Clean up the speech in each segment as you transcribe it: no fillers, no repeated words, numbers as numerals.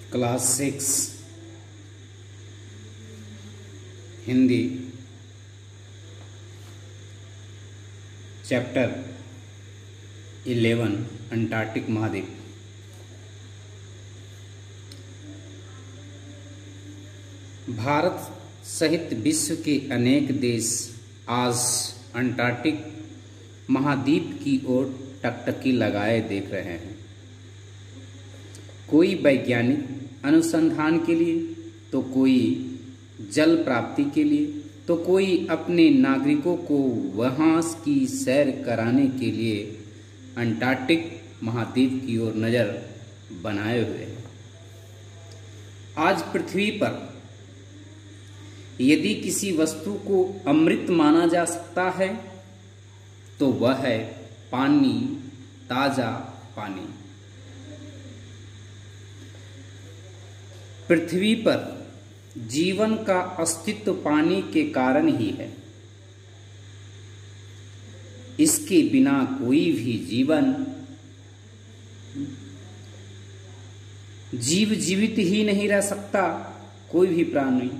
Class 6 Hindi chapter 11 Antarctic महाद्वीप। भारत सहित विश्व के अनेक देश आज अंटार्कटिक महाद्वीप की ओर टकटकी लगाए देख रहे हैं। कोई वैज्ञानिक अनुसंधान के लिए, तो कोई जल प्राप्ति के लिए, तो कोई अपने नागरिकों को वहां की सैर कराने के लिए अंटार्कटिक महाद्वीप की ओर नज़र बनाए हुए हैं। आज पृथ्वी पर यदि किसी वस्तु को अमृत माना जा सकता है तो वह है पानी, ताजा पानी। पृथ्वी पर जीवन का अस्तित्व पानी के कारण ही है। इसके बिना कोई भी जीव जीवित ही नहीं रह सकता। कोई भी प्राणी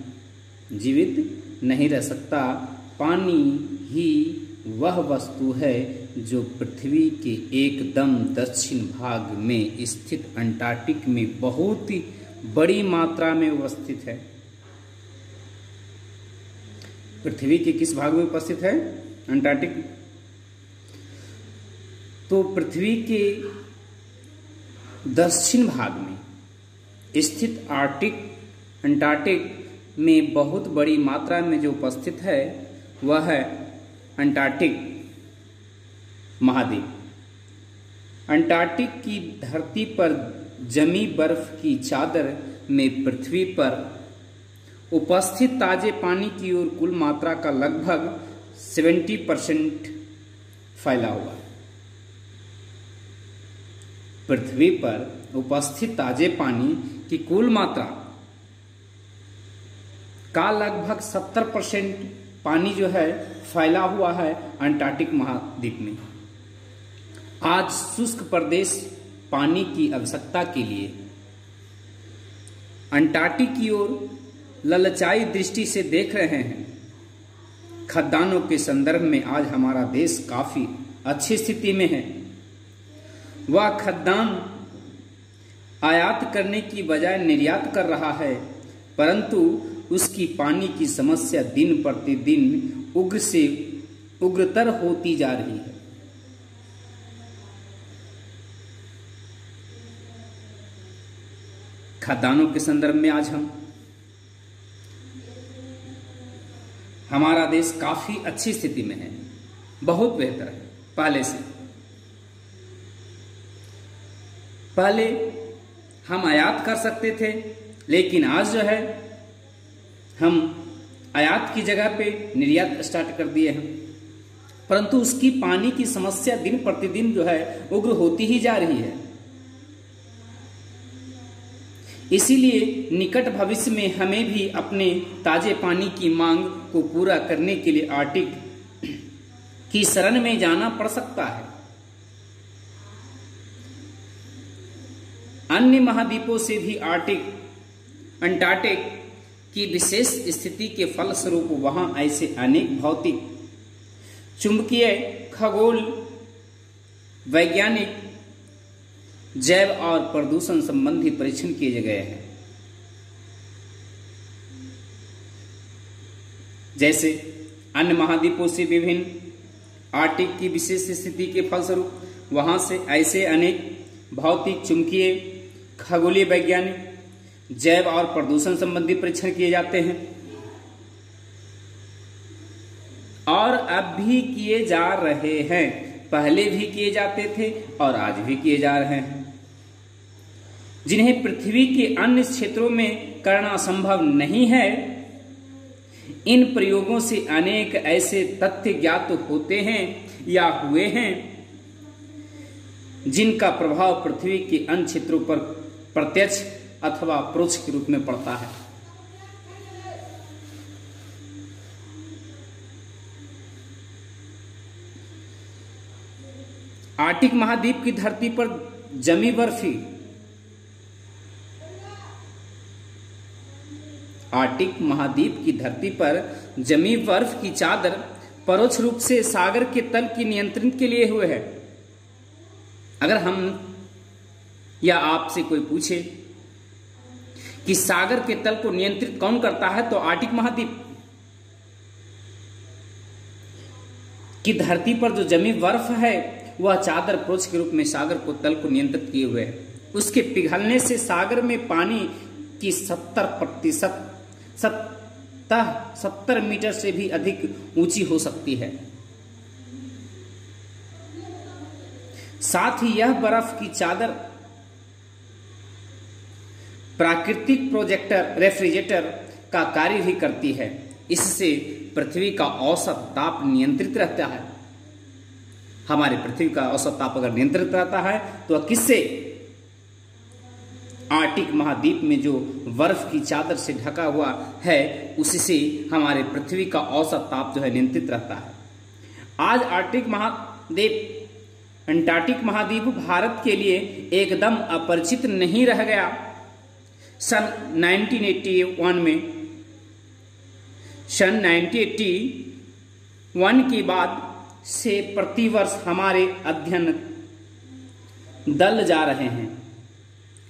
जीवित नहीं रह सकता। पानी ही वह वस्तु है जो पृथ्वी के एकदम दक्षिण भाग में स्थित अंटार्कटिक में बहुत ही बड़ी मात्रा में उपस्थित है। पृथ्वी के किस भाग में उपस्थित है? अंटार्कटिक। तो पृथ्वी के दक्षिण भाग में स्थित अंटार्कटिक में बहुत बड़ी मात्रा में जो उपस्थित है वह है अंटार्कटिक महाद्वीप। अंटार्कटिक की धरती पर जमी बर्फ की चादर में पृथ्वी पर उपस्थित ताजे पानी की ओर कुल मात्रा का लगभग 70% फैला हुआ है। पृथ्वी पर उपस्थित ताजे पानी की कुल मात्रा का लगभग 70% पानी जो है फैला हुआ है अंटार्कटिक महाद्वीप में। आज शुष्क प्रदेश पानी की आवश्यकता के लिए अंटार्कटिक की ओर ललचाई दृष्टि से देख रहे हैं। खदानों के संदर्भ में आज हमारा देश काफी अच्छी स्थिति में है। वह खदान आयात करने की बजाय निर्यात कर रहा है, परंतु उसकी पानी की समस्या दिन प्रतिदिन उग्र से उग्रतर होती जा रही है। खदानों के संदर्भ में आज हमारा देश काफी अच्छी स्थिति में है, बहुत बेहतर है पहले से। पहले हम आयात कर सकते थे, लेकिन आज जो है हम आयात की जगह पे निर्यात स्टार्ट कर दिए हैं, परंतु उसकी पानी की समस्या दिन प्रतिदिन जो है उग्र होती ही जा रही है। इसीलिए निकट भविष्य में हमें भी अपने ताजे पानी की मांग को पूरा करने के लिए आर्कटिक की शरण में जाना पड़ सकता है। अन्य महाद्वीपों से भी अंटार्कटिक की विशेष स्थिति के फलस्वरूप वहां ऐसे अनेक भौतिक, चुंबकीय, खगोल वैज्ञानिक, जैव और प्रदूषण संबंधी परीक्षण किए गए हैं। जैसे अन्य महाद्वीपों से विभिन्न आर्कटिक की विशेष स्थिति के फलस्वरूप वहां से ऐसे अनेक भौतिक, चुंबकीय, खगोलीय वैज्ञानिक, जैव और प्रदूषण संबंधी परीक्षण किए जाते हैं और अब भी किए जा रहे हैं। पहले भी किए जाते थे और आज भी किए जा रहे हैं, जिन्हें पृथ्वी के अन्य क्षेत्रों में करना संभव नहीं है। इन प्रयोगों से अनेक ऐसे तथ्य ज्ञात होते हैं या हुए हैं जिनका प्रभाव पृथ्वी के अन्य क्षेत्रों पर प्रत्यक्ष अथवा परोक्ष के रूप में पड़ता है। आर्कटिक महाद्वीप की धरती पर जमी बर्फी आर्कटिक महाद्वीप की धरती पर जमी बर्फ की चादर परोक्ष रूप से सागर के तल की नियंत्रण के लिए हुए है। अगर हम या आपसे कोई पूछे कि सागर के तल को नियंत्रित कौन करता है, तो आर्कटिक महाद्वीप की धरती पर जो जमी बर्फ है वह चादर परोक्ष के रूप में सागर को तल को नियंत्रित किए हुए है। उसके पिघलने से सागर में पानी की 70% 70 मीटर से भी अधिक ऊंची हो सकती है। साथ ही यह बर्फ की चादर प्राकृतिक प्रोजेक्टर रेफ्रिजरेटर का कार्य भी करती है। इससे पृथ्वी का औसत ताप नियंत्रित रहता है। हमारे पृथ्वी का औसत ताप अगर नियंत्रित रहता है तो किससे? आर्कटिक महाद्वीप में जो बर्फ की चादर से ढका हुआ है उससे हमारे पृथ्वी का औसत ताप जो है नियंत्रित रहता है। आज आर्कटिक महाद्वीप अंटार्कटिक महाद्वीप भारत के लिए एकदम अपरिचित नहीं रह गया। सन 1981 के बाद से प्रतिवर्ष हमारे अध्ययन दल जा रहे हैं।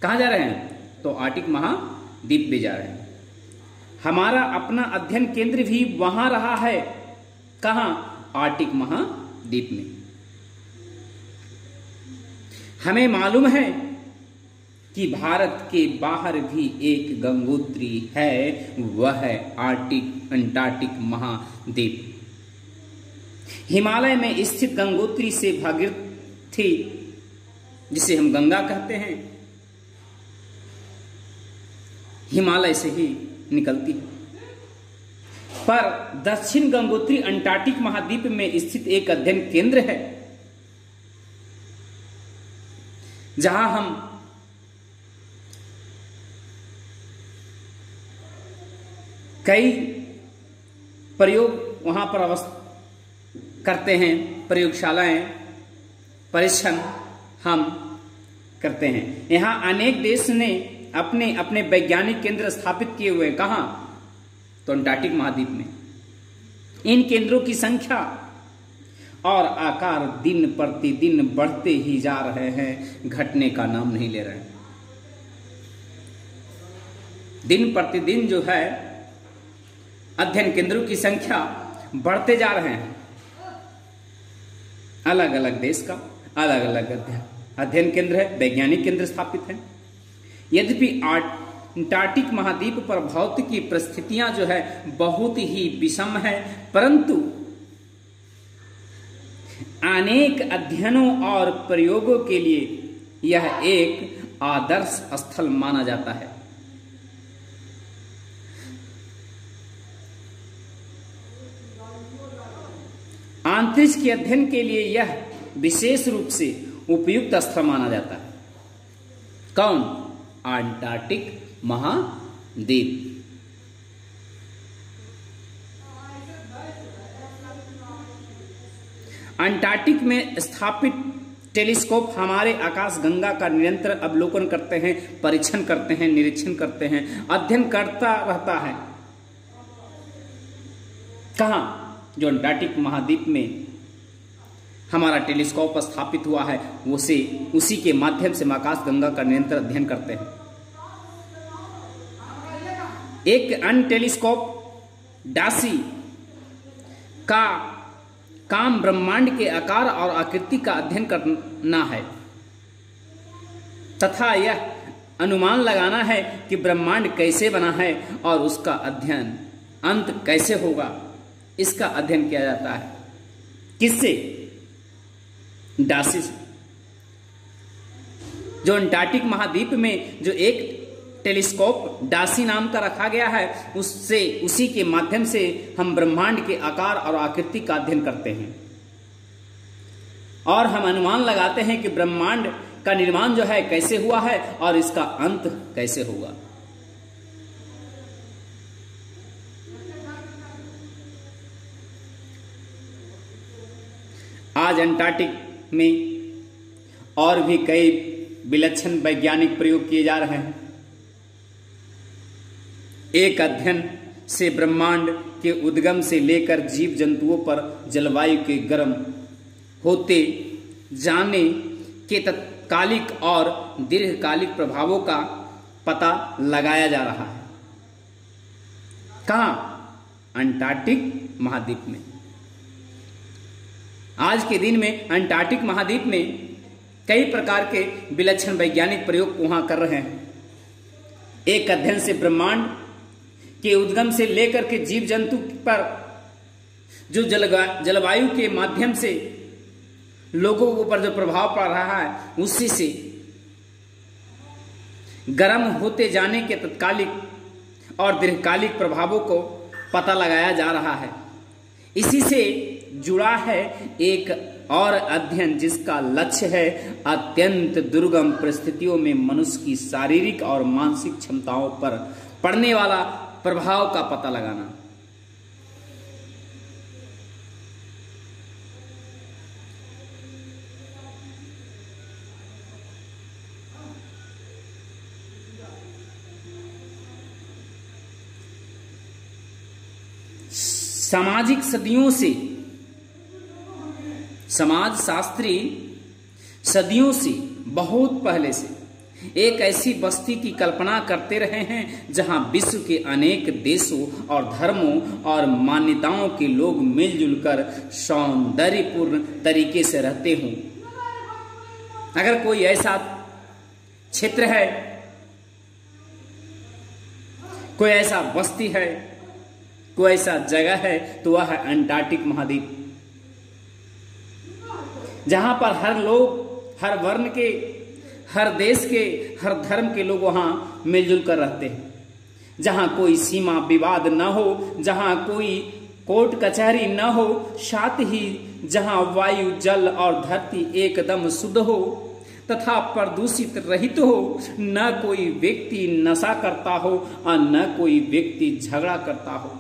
कहाँ जा रहे हैं? तो आर्कटिक महाद्वीप में जा रहे हैं। हमारा अपना अध्ययन केंद्र भी वहां रहा है। कहाँ? आर्कटिक महाद्वीप में। हमें मालूम है कि भारत के बाहर भी एक गंगोत्री है, वह है अंटार्कटिक महाद्वीप। हिमालय में स्थित गंगोत्री से भागीरथी, जिसे हम गंगा कहते हैं, हिमालय से ही निकलती है। पर दक्षिण गंगोत्री अंटार्कटिक महाद्वीप में स्थित एक अध्ययन केंद्र है, जहां हम कई प्रयोग वहां पर करते हैं, प्रयोगशालाएं, परीक्षण हम करते हैं। यहां अनेक देश ने अपने अपने वैज्ञानिक केंद्र स्थापित किए हुए हैं। कहां? तो अंटार्कटिक महाद्वीप में। इन केंद्रों की संख्या और आकार दिन प्रतिदिन बढ़ते ही जा रहे हैं, घटने का नाम नहीं ले रहे हैं। दिन प्रतिदिन जो है अध्ययन केंद्रों की संख्या बढ़ते जा रहे हैं। अलग अलग देश का अलग अलग अध्ययन केंद्र है, वैज्ञानिक केंद्र स्थापित है। यद्यपि अंटार्कटिक महाद्वीप पर भौतिकी परिस्थितियां जो है बहुत ही विषम है, परंतु अनेक अध्ययनों और प्रयोगों के लिए यह एक आदर्श स्थल माना जाता है। अंतरिक्ष के अध्ययन के लिए यह विशेष रूप से उपयुक्त स्थल माना जाता है। कौन? अंटार्कटिक महाद्वीप। अंटार्कटिक में स्थापित टेलीस्कोप हमारे आकाश गंगा का निरंतर अवलोकन करते हैं, परीक्षण करते हैं, निरीक्षण करते हैं, अध्ययन करता रहता है। कहां? जो अंटार्कटिक महाद्वीप में हमारा टेलीस्कोप स्थापित हुआ है, उसी के माध्यम से आकाश गंगा का निरंतर अध्ययन करते हैं। एक अन्य टेलीस्कोप डासी का काम ब्रह्मांड के आकार और आकृति का अध्ययन करना है तथा यह अनुमान लगाना है कि ब्रह्मांड कैसे बना है और उसका अध्ययन अंत कैसे होगा। इसका अध्ययन किया जाता है। किससे? डासी से। जो अंटार्कटिक महाद्वीप में जो एक टेलीस्कोप डासी नाम का रखा गया है, उसी के माध्यम से हम ब्रह्मांड के आकार और आकृति का अध्ययन करते हैं और हम अनुमान लगाते हैं कि ब्रह्मांड का निर्माण जो है कैसे हुआ है और इसका अंत कैसे होगा। आज अंटार्कटिक में और भी कई विलक्षण वैज्ञानिक प्रयोग किए जा रहे हैं। एक अध्ययन से ब्रह्मांड के उद्गम से लेकर जीव जंतुओं पर जलवायु के गर्म होते जाने के तत्कालिक और दीर्घकालिक प्रभावों का पता लगाया जा रहा है। कहाँ? अंटार्कटिक महाद्वीप में। आज के दिन में अंटार्कटिक महाद्वीप में कई प्रकार के विलक्षण वैज्ञानिक प्रयोग वहां कर रहे हैं। एक अध्ययन से ब्रह्मांड के उद्गम से लेकर के जीव जंतु पर जो जलवायु के माध्यम से लोगों के ऊपर जो प्रभाव पड़ रहा है, उसी से गर्म होते जाने के तत्कालिक और दीर्घकालिक प्रभावों को पता लगाया जा रहा है। इसी से जुड़ा है एक और अध्ययन जिसका लक्ष्य है अत्यंत दुर्गम परिस्थितियों में मनुष्य की शारीरिक और मानसिक क्षमताओं पर पड़ने वाला प्रभाव का पता लगाना। सामाजिक सदियों से समाजशास्त्री सदियों से बहुत पहले से एक ऐसी बस्ती की कल्पना करते रहे हैं जहां विश्व के अनेक देशों और धर्मों और मान्यताओं के लोग मिलजुल कर सौंदर्यपूर्ण तरीके से रहते हों। अगर कोई ऐसा क्षेत्र है, कोई ऐसा बस्ती है, कोई ऐसा जगह है, तो वह है अंटार्कटिक महाद्वीप, जहां पर हर लोग, हर वर्ण के, हर देश के, हर धर्म के लोग वहां मिलजुल कर रहते हैं, जहां कोई सीमा विवाद न हो, जहां कोई कोर्ट कचहरी न हो, साथ ही जहां वायु, जल और धरती एकदम शुद्ध हो तथा प्रदूषित रहित हो, न कोई व्यक्ति नशा करता हो और न कोई व्यक्ति झगड़ा करता हो।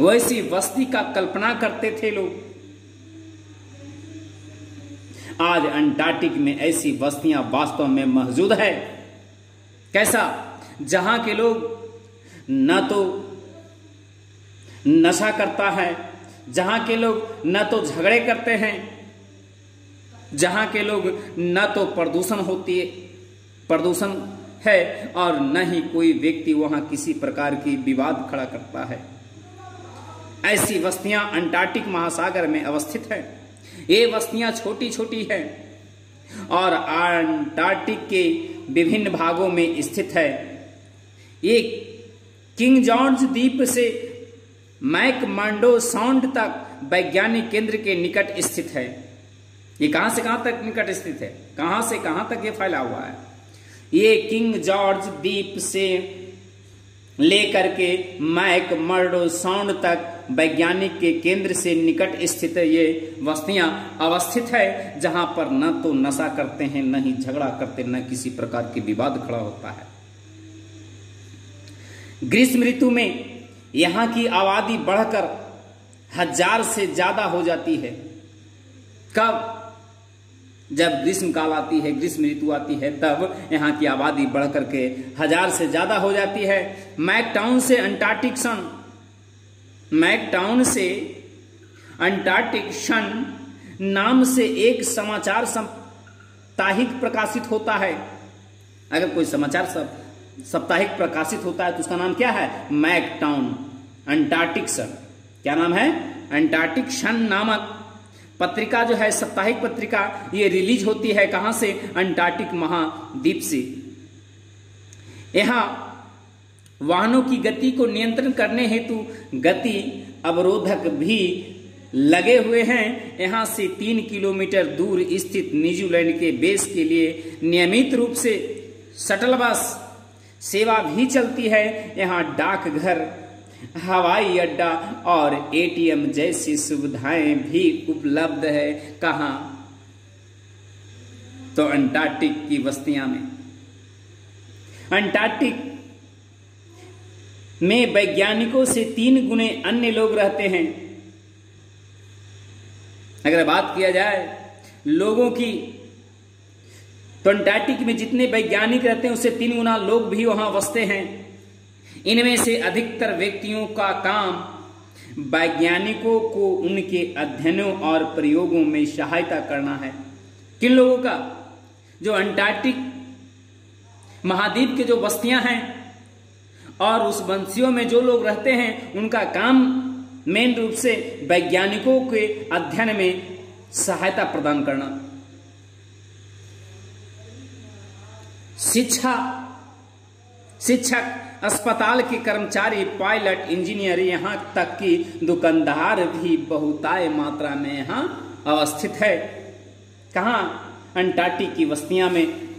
वैसी बस्ती का कल्पना करते थे लोग। आज अंटार्कटिक में ऐसी बस्तियां वास्तव में मौजूद है। कैसा? जहां के लोग न तो नशा करता है, जहां के लोग न तो झगड़े करते हैं, जहां के लोग न तो प्रदूषण है और न ही कोई व्यक्ति वहां किसी प्रकार की विवाद खड़ा करता है। ऐसी बस्तियां अंटार्कटिक महासागर में अवस्थित है। ये बस्तियां छोटी छोटी हैं और अंटार्कटिक के विभिन्न भागों में स्थित है। ये किंग जॉर्ज द्वीप से मैकमर्डो साउंड तक वैज्ञानिक केंद्र के निकट स्थित है। ये कहां से कहां तक निकट स्थित है? कहां से कहां तक ये फैला हुआ है? ये किंग जॉर्ज द्वीप से लेकर के मैकमर्डो साउंड तक वैज्ञानिक के केंद्र से निकट स्थित ये बस्तियां अवस्थित है, जहां पर न तो नशा करते हैं, न ही झगड़ा करते, न किसी प्रकार के विवाद खड़ा होता है। ग्रीष्म ऋतु में यहां की आबादी बढ़कर 1000 से ज्यादा हो जाती है। कब? जब ग्रीष्म काल आती है, ग्रीष्म ऋतु आती है, तब यहाँ की आबादी बढ़कर के 1000 से ज्यादा हो जाती है। मैकटाउन से अंटार्कटिक सन नाम से एक समाचार साप्ताहिक प्रकाशित होता है। अगर कोई समाचार साप्ताहिक प्रकाशित होता है तो उसका नाम क्या है? मैकटाउन अंटार्कटिक सन। क्या नाम है? अंटार्कटिक सन नामक पत्रिका जो है, साप्ताहिक पत्रिका, ये रिलीज होती है कहां से? अंटार्कटिक महाद्वीप से। यहां वाहनों की गति को नियंत्रण करने हेतु गति अवरोधक भी लगे हुए हैं। यहां से 3 किलोमीटर दूर स्थित न्यूजीलैंड के बेस के लिए नियमित रूप से शटल बस सेवा भी चलती है। यहां डाकघर, हवाई अड्डा और एटीएम जैसी सुविधाएं भी उपलब्ध है। कहां? तो अंटार्कटिक की बस्तियां में। अंटार्कटिक में वैज्ञानिकों से 3 गुने अन्य लोग रहते हैं। अगर बात किया जाए लोगों की, तो अंटार्कटिक में जितने वैज्ञानिक रहते हैं उससे 3 गुना लोग भी वहां बसते हैं। इनमें से अधिकतर व्यक्तियों का काम वैज्ञानिकों को उनके अध्ययनों और प्रयोगों में सहायता करना है। किन लोगों का? जो अंटार्कटिक महाद्वीप के जो बस्तियां हैं और उस बस्तियों में जो लोग रहते हैं, उनका काम मेन रूप से वैज्ञानिकों के अध्ययन में सहायता प्रदान करना। शिक्षक, अस्पताल के कर्मचारी, पायलट, इंजीनियर, यहां तक कि दुकानदार भी बहुताय मात्रा में यहां अवस्थित है। कहां? अंटार्कटिक की बस्तियां में।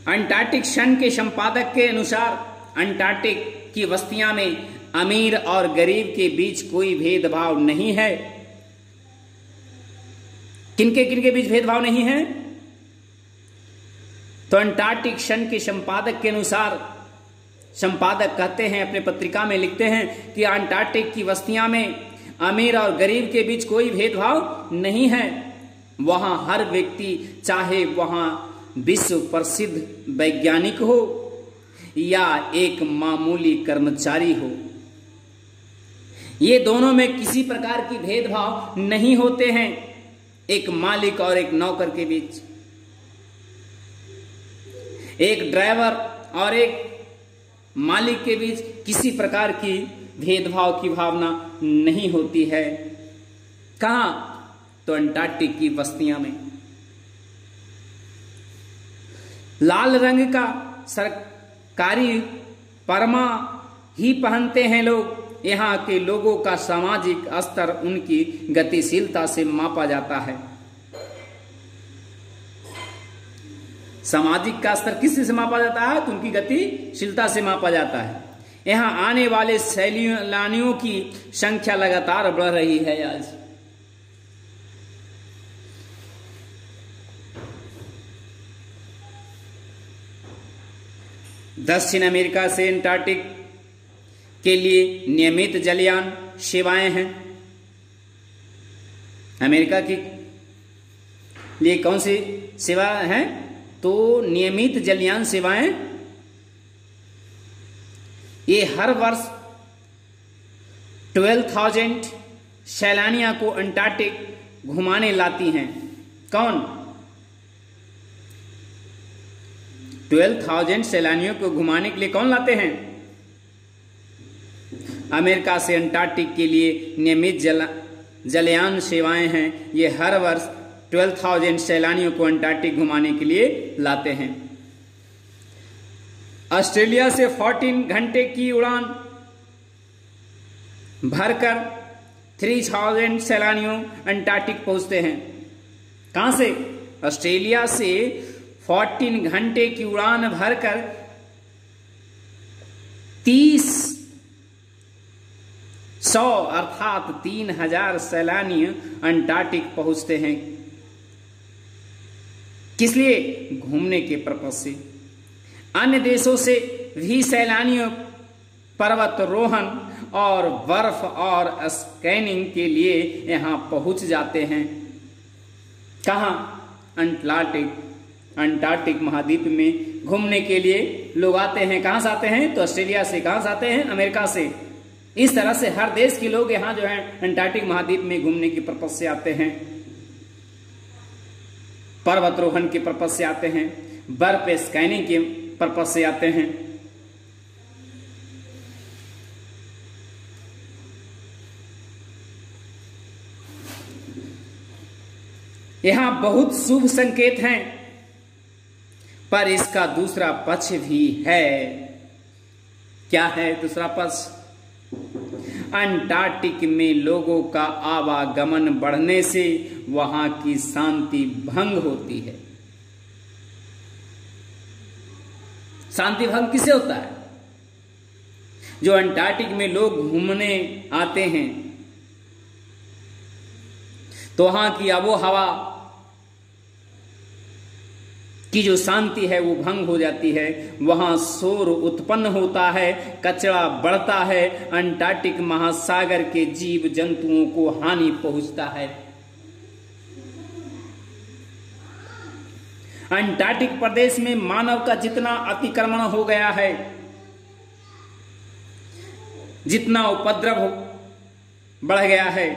अंटार्कटिक सन के संपादक के अनुसार अंटार्कटिक की बस्तियां में अमीर और गरीब के बीच कोई भेदभाव नहीं है। किनके किनके बीच भेदभाव नहीं है? तो अंटार्कटिक सन के संपादक के अनुसार, संपादक कहते हैं, अपने पत्रिका में लिखते हैं कि अंटार्कटिक की बस्तियां में अमीर और गरीब के बीच कोई भेदभाव नहीं है। वहां हर व्यक्ति, चाहे वहां विश्व प्रसिद्ध वैज्ञानिक हो या एक मामूली कर्मचारी हो, ये दोनों में किसी प्रकार की भेदभाव नहीं होते हैं। एक मालिक और एक नौकर के बीच, एक ड्राइवर और एक मालिक के बीच किसी प्रकार की भेदभाव की भावना नहीं होती है। कहां? तो अंटार्कटिक की बस्तियां में। लाल रंग का सरकारी परमा ही पहनते हैं लोग। यहाँ के लोगों का सामाजिक स्तर उनकी गतिशीलता से मापा जाता है। सामाजिक का स्तर किससे से मापा जाता है? तो उनकी गतिशीलता से मापा जाता है। यहाँ आने वाले सैलानियों की संख्या लगातार बढ़ रही है। आज दक्षिण अमेरिका से अंटार्कटिक के लिए नियमित जलयान सेवाएं हैं। अमेरिका की लिए कौन सी सेवा है? तो नियमित जलयान सेवाएं। ये हर वर्ष 12,000 सैलानियों को अंटार्कटिक घुमाने लाती हैं। कौन? 12,000 सैलानियों को घुमाने के लिए कौन लाते हैं? अमेरिका से अंटार्कटिक के लिए नियमित जलयान सेवाएं हैं। ये हर वर्ष 12,000 सैलानियों को अंटार्कटिक घुमाने के लिए लाते हैं। ऑस्ट्रेलिया से 14 घंटे की उड़ान भरकर 3,000 सैलानियों अंटार्कटिक पहुंचते हैं। कहां से? ऑस्ट्रेलिया से 14 घंटे की उड़ान भरकर 3,100 अर्थात 3,000 सैलानी अंटार्कटिक पहुंचते हैं। किस लिए? घूमने के पर्पस से। अन्य देशों से भी सैलानियों पर्वतारोहण और बर्फ और स्कीइंग के लिए यहां पहुंच जाते हैं। कहां? अंटार्कटिक महाद्वीप में घूमने के लिए लोग आते हैं। कहां से आते हैं? तो ऑस्ट्रेलिया से। कहां से आते हैं? अमेरिका से। इस तरह से हर देश के लोग यहां जो है अंटार्कटिक महाद्वीप में घूमने के पर्पस से आते हैं, पर्वतारोहण के पर्पस से आते हैं, बर्फ स्कीइंग के पर्पस से आते हैं। यहां बहुत शुभ संकेत हैं, पर इसका दूसरा पक्ष भी है। क्या है दूसरा पक्ष? अंटार्कटिक में लोगों का आवागमन बढ़ने से वहां की शांति भंग होती है। शांति भंग किससे होता है? जो अंटार्कटिक में लोग घूमने आते हैं तो वहां की आबो हवा की जो शांति है वो भंग हो जाती है, वहां शोर उत्पन्न होता है, कचरा बढ़ता है, अंटार्कटिक महासागर के जीव जंतुओं को हानि पहुंचता है। अंटार्कटिक प्रदेश में मानव का जितना अतिक्रमण हो गया है, जितना उपद्रव बढ़ गया है,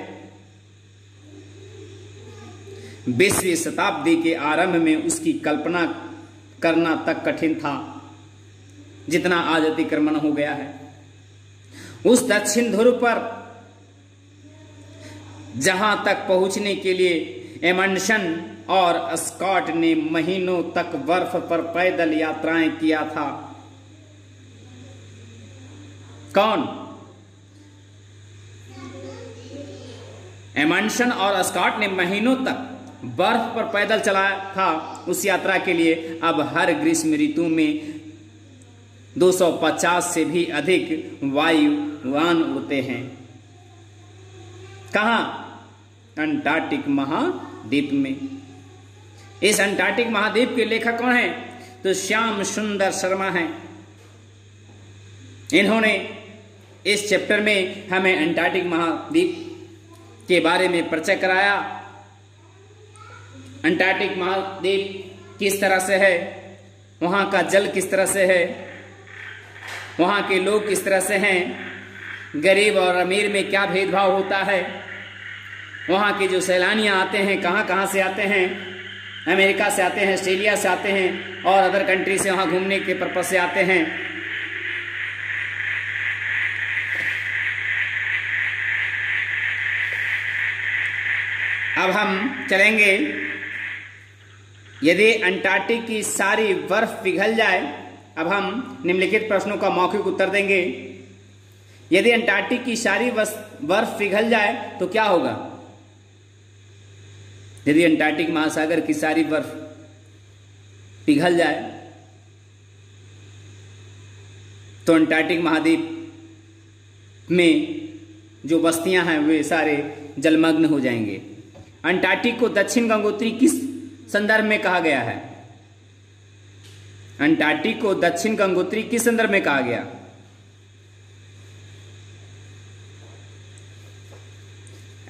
20वीं शताब्दी के आरंभ में उसकी कल्पना करना तक कठिन था, जितना आज अतिक्रमण हो गया है। उस दक्षिण ध्रुव पर जहां तक पहुंचने के लिए एमंडसन और स्कॉट ने महीनों तक बर्फ पर पैदल यात्राएं किया था। कौन? एमंडसन और स्कॉट ने महीनों तक बर्फ पर पैदल चला था उस यात्रा के लिए। अब हर ग्रीष्म ऋतु में 250 से भी अधिक वायुयान होते हैं। कहां? अंटार्कटिक महाद्वीप में। इस अंटार्कटिक महाद्वीप के लेखक कौन हैं? तो श्याम सुंदर शर्मा हैं। इन्होंने इस चैप्टर में हमें अंटार्कटिक महाद्वीप के बारे में परिचय कराया। अंटार्कटिक महाद्वीप किस तरह से है, वहां का जल किस तरह से है, वहां के लोग किस तरह से हैं, गरीब और अमीर में क्या भेदभाव होता है, वहां के जो सैलानियां आते हैं कहां कहां से आते हैं, अमेरिका से आते हैं, ऑस्ट्रेलिया से आते हैं और अदर कंट्री से वहां घूमने के पर्पज से आते हैं। अब हम चलेंगे, यदि अंटार्कटिक की सारी बर्फ पिघल जाए, अब हम निम्नलिखित प्रश्नों का मौखिक उत्तर देंगे। यदि अंटार्कटिक की सारी बर्फ पिघल जाए तो क्या होगा? यदि अंटार्कटिक महासागर की सारी बर्फ पिघल जाए तो अंटार्कटिक महाद्वीप में जो बस्तियां हैं वे सारे जलमग्न हो जाएंगे। अंटार्कटिक को दक्षिण गंगोत्री किस संदर्भ में कहा गया है? अंटार्कटिक को दक्षिण गंगोत्री किस संदर्भ में कहा गया?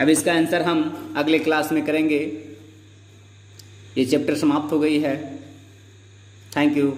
अब इसका आंसर हम अगले क्लास में करेंगे। ये चैप्टर समाप्त हो गई है। Thank you.